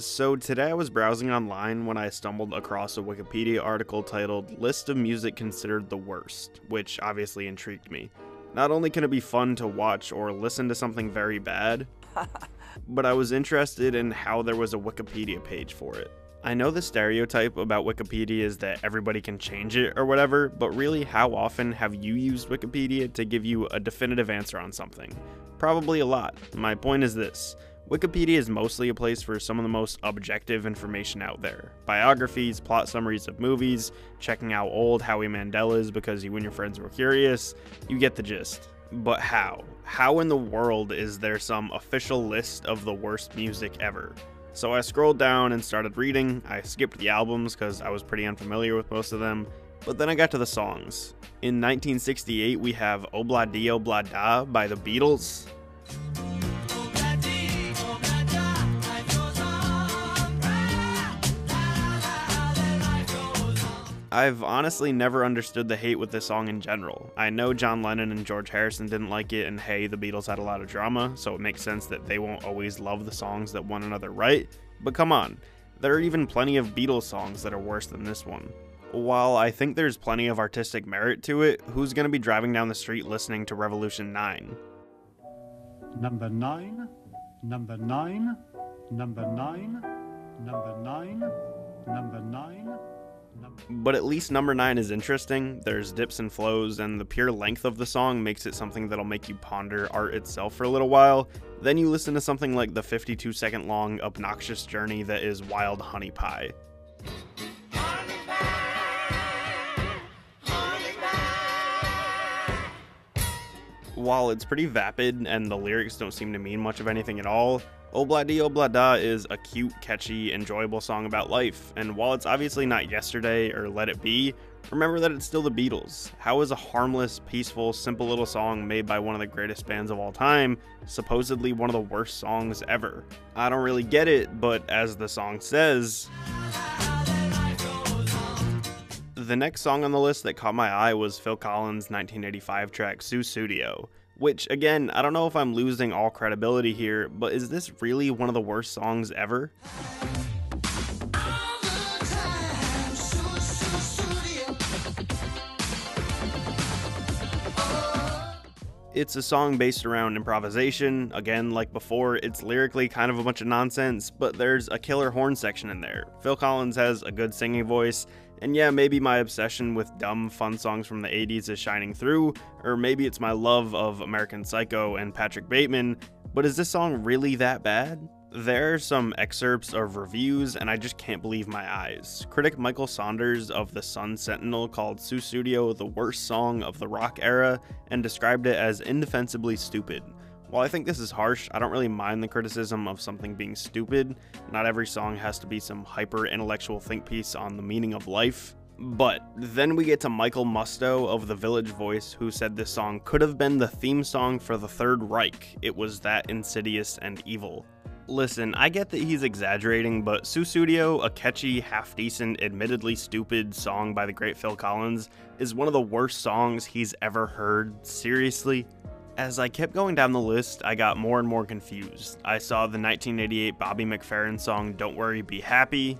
So today I was browsing online when I stumbled across a Wikipedia article titled List of Music Considered the Worst, which obviously intrigued me. Not only can it be fun to watch or listen to something very bad, but I was interested in how there was a Wikipedia page for it. I know the stereotype about Wikipedia is that everybody can change it or whatever, but really how often have you used Wikipedia to give you a definitive answer on something? Probably a lot. My point is this. Wikipedia is mostly a place for some of the most objective information out there. Biographies, plot summaries of movies, checking out old Howie Mandelas because you and your friends were curious. You get the gist. But how? How in the world is there some official list of the worst music ever? So I scrolled down and started reading. I skipped the albums because I was pretty unfamiliar with most of them. But then I got to the songs. In 1968, we have Obla Di Obla Da by the Beatles. I've honestly never understood the hate with this song in general. I know John Lennon and George Harrison didn't like it, and hey, the Beatles had a lot of drama, so it makes sense that they won't always love the songs that one another write, but come on, there are even plenty of Beatles songs that are worse than this one. While I think there's plenty of artistic merit to it, who's gonna be driving down the street listening to Revolution 9? Number 9, number 9, number 9, number 9, number 9. But at least number 9 is interesting. There's dips and flows, and the pure length of the song makes it something that'll make you ponder art itself for a little while. Then you listen to something like the 52-second long, obnoxious journey that is Wild Honey Pie. While it's pretty vapid and the lyrics don't seem to mean much of anything at all, Obla Di Obla Da is a cute, catchy, enjoyable song about life, and while it's obviously not Yesterday or Let It Be, remember that it's still the Beatles. How is a harmless, peaceful, simple little song made by one of the greatest bands of all time supposedly one of the worst songs ever? I don't really get it, but as the song says... The next song on the list that caught my eye was Phil Collins' 1985 track Sussudio, which, again, I don't know if I'm losing all credibility here, but is this really one of the worst songs ever? It's a song based around improvisation. Again, like before, it's lyrically kind of a bunch of nonsense, but there's a killer horn section in there. Phil Collins has a good singing voice, and yeah, maybe my obsession with dumb, fun songs from the 80s is shining through, or maybe it's my love of American Psycho and Patrick Bateman, but is this song really that bad? There are some excerpts of reviews, and I just can't believe my eyes. Critic Michael Saunders of the Sun Sentinel called Sussudio the worst song of the rock era, and described it as indefensibly stupid. While I think this is harsh, I don't really mind the criticism of something being stupid. Not every song has to be some hyper-intellectual think piece on the meaning of life. But then we get to Michael Musto of The Village Voice, who said this song could have been the theme song for the Third Reich. It was that insidious and evil. Listen, I get that he's exaggerating, but Sussudio, a catchy, half-decent, admittedly stupid song by the great Phil Collins, is one of the worst songs he's ever heard. Seriously? As I kept going down the list, I got more and more confused. I saw the 1988 Bobby McFerrin song Don't Worry, Be Happy.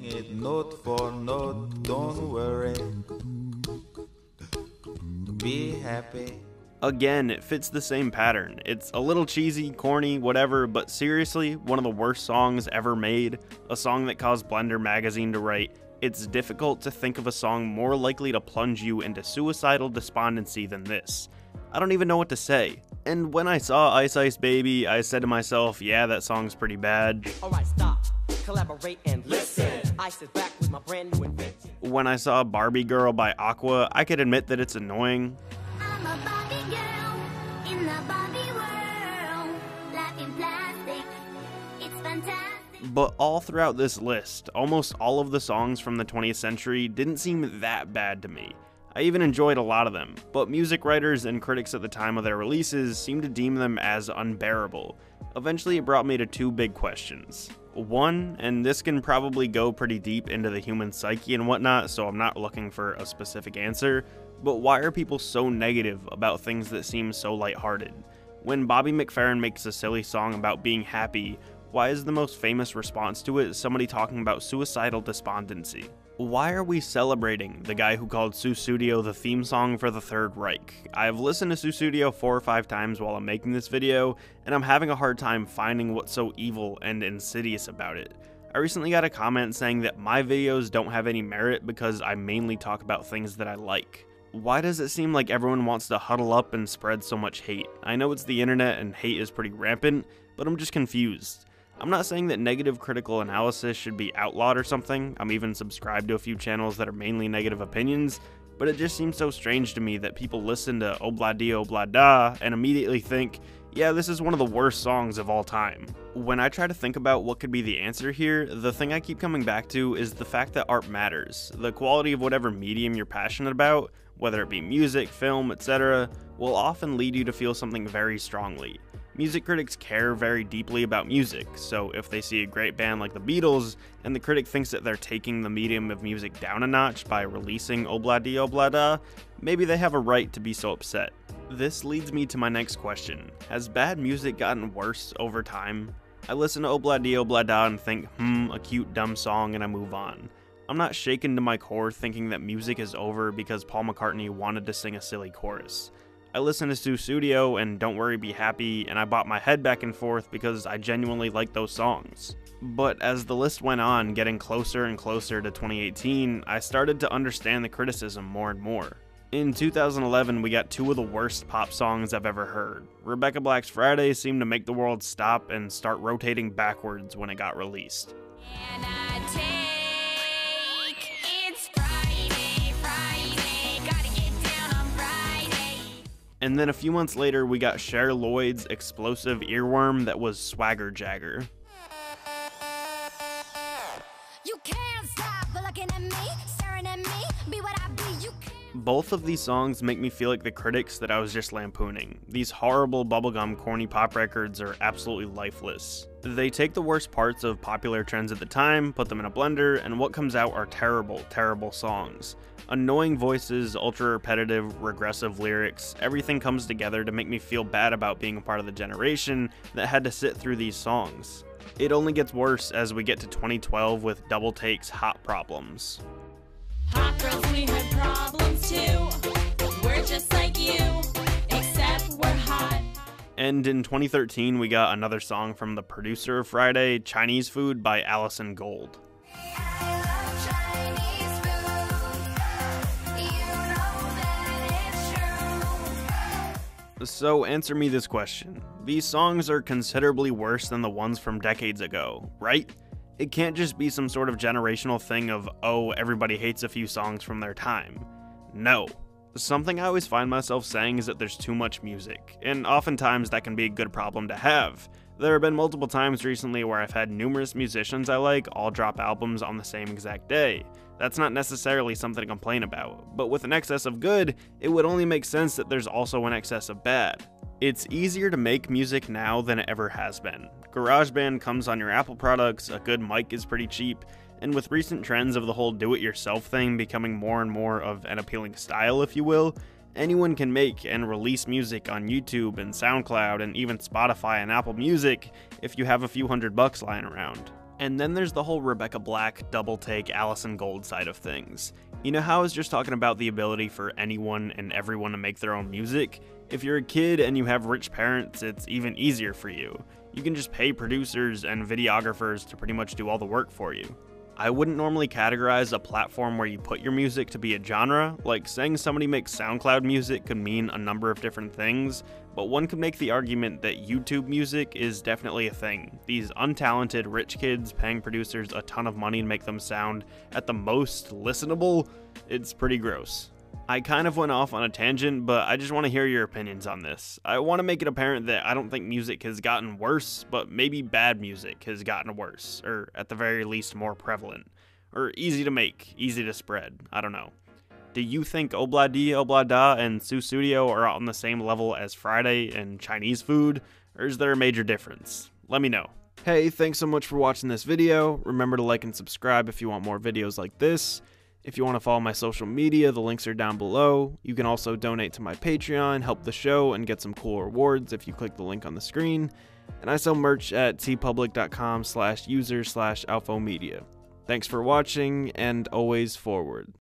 It note for note, don't worry, be happy. Again, it fits the same pattern. It's a little cheesy, corny, whatever, but seriously, one of the worst songs ever made. A song that caused Blender magazine to write, "It's difficult to think of a song more likely to plunge you into suicidal despondency than this." I don't even know what to say. And when I saw Ice Ice Baby, I said to myself, yeah, that song's pretty bad. Alright, stop, collaborate and listen. Ice is back with my brand new invention. When I saw Barbie Girl by Aqua, I could admit that it's annoying. I'm a Barbie girl in the Barbie world. Life in plastic, it's fantastic. But all throughout this list, almost all of the songs from the 20th century didn't seem that bad to me. I even enjoyed a lot of them, but music writers and critics at the time of their releases seemed to deem them as unbearable. Eventually it brought me to two big questions. One, and this can probably go pretty deep into the human psyche and whatnot, so I'm not looking for a specific answer, but why are people so negative about things that seem so lighthearted? When Bobby McFerrin makes a silly song about being happy, Why is the most famous response to it somebody talking about suicidal despondency? Why are we celebrating the guy who called Sussudio the theme song for the Third Reich? I've listened to Sussudio 4 or 5 times while I'm making this video, and I'm having a hard time finding what's so evil and insidious about it. I recently got a comment saying that my videos don't have any merit because I mainly talk about things that I like. Why does it seem like everyone wants to huddle up and spread so much hate? I know it's the internet and hate is pretty rampant, but I'm just confused. I'm not saying that negative critical analysis should be outlawed or something. I'm even subscribed to a few channels that are mainly negative opinions, but it just seems so strange to me that people listen to Obla Di Obla Da and immediately think, yeah, this is one of the worst songs of all time. When I try to think about what could be the answer here, the thing I keep coming back to is the fact that art matters. The quality of whatever medium you're passionate about, whether it be music, film, etc., will often lead you to feel something very strongly. Music critics care very deeply about music, so if they see a great band like the Beatles, and the critic thinks that they're taking the medium of music down a notch by releasing Obla Di Obla Da, maybe they have a right to be so upset. This leads me to my next question. Has bad music gotten worse over time? I listen to Obla Di Obla Da and think, a cute dumb song, and I move on. I'm not shaken to my core thinking that music is over because Paul McCartney wanted to sing a silly chorus. I listen to Sussudio and Don't Worry Be Happy, and I bop my head back and forth because I genuinely like those songs. But as the list went on, getting closer and closer to 2018, I started to understand the criticism more and more. In 2011, we got 2 of the worst pop songs I've ever heard. Rebecca Black's Friday seemed to make the world stop and start rotating backwards when it got released. And I take, it's Friday, Friday, gotta get down on Friday. And then a few months later, we got Cher Lloyd's explosive earworm that was Swagger Jagger. You can't stop looking at me, staring at me, be what I be, you can't. Both of these songs make me feel like the critics that I was just lampooning. These horrible bubblegum corny pop records are absolutely lifeless. They take the worst parts of popular trends at the time, put them in a blender, and what comes out are terrible, terrible songs. Annoying voices, ultra repetitive, regressive lyrics, everything comes together to make me feel bad about being a part of the generation that had to sit through these songs. It only gets worse as we get to 2012 with Double Take's Hot Problems. Hot girls, we had problems too. We're just like you, except we're hot. And in 2013, we got another song from the producer of Friday, Chinese Food by Allison Gold. I love Chinese food, you know that it's true. So answer me this question. These songs are considerably worse than the ones from decades ago, right? It can't just be some sort of generational thing of, oh, everybody hates a few songs from their time. No. Something I always find myself saying is that there's too much music, and oftentimes that can be a good problem to have. There have been multiple times recently where I've had numerous musicians I like all drop albums on the same exact day. That's not necessarily something to complain about, but with an excess of good, it would only make sense that there's also an excess of bad. It's easier to make music now than it ever has been. GarageBand comes on your Apple products, a good mic is pretty cheap, and with recent trends of the whole do-it-yourself thing becoming more and more of an appealing style, if you will, anyone can make and release music on YouTube and SoundCloud and even Spotify and Apple Music if you have a few $100 lying around. And then there's the whole Rebecca Black, Double Take, Allison Gold side of things. You know how I was just talking about the ability for anyone and everyone to make their own music? If you're a kid and you have rich parents, it's even easier for you. You can just pay producers and videographers to pretty much do all the work for you. I wouldn't normally categorize a platform where you put your music to be a genre, like saying somebody makes SoundCloud music could mean a number of different things, but one could make the argument that YouTube music is definitely a thing. These untalented rich kids paying producers a ton of money to make them sound, at the most, listenable. It's pretty gross. I kind of went off on a tangent, but I just want to hear your opinions on this. I want to make it apparent that I don't think music has gotten worse, but maybe bad music has gotten worse, or at the very least more prevalent, or easy to make, easy to spread, I don't know. Do you think Obla Di Obla Da and Sussudio are on the same level as Friday and Chinese Food, or is there a major difference? Let me know. Hey, thanks so much for watching this video. Remember to like and subscribe if you want more videos like this. If you want to follow my social media, the links are down below. You can also donate to my Patreon, help the show, and get some cool rewards if you click the link on the screen. and I sell merch at tpublic.com/user/alfomedia. Thanks for watching, and always forward.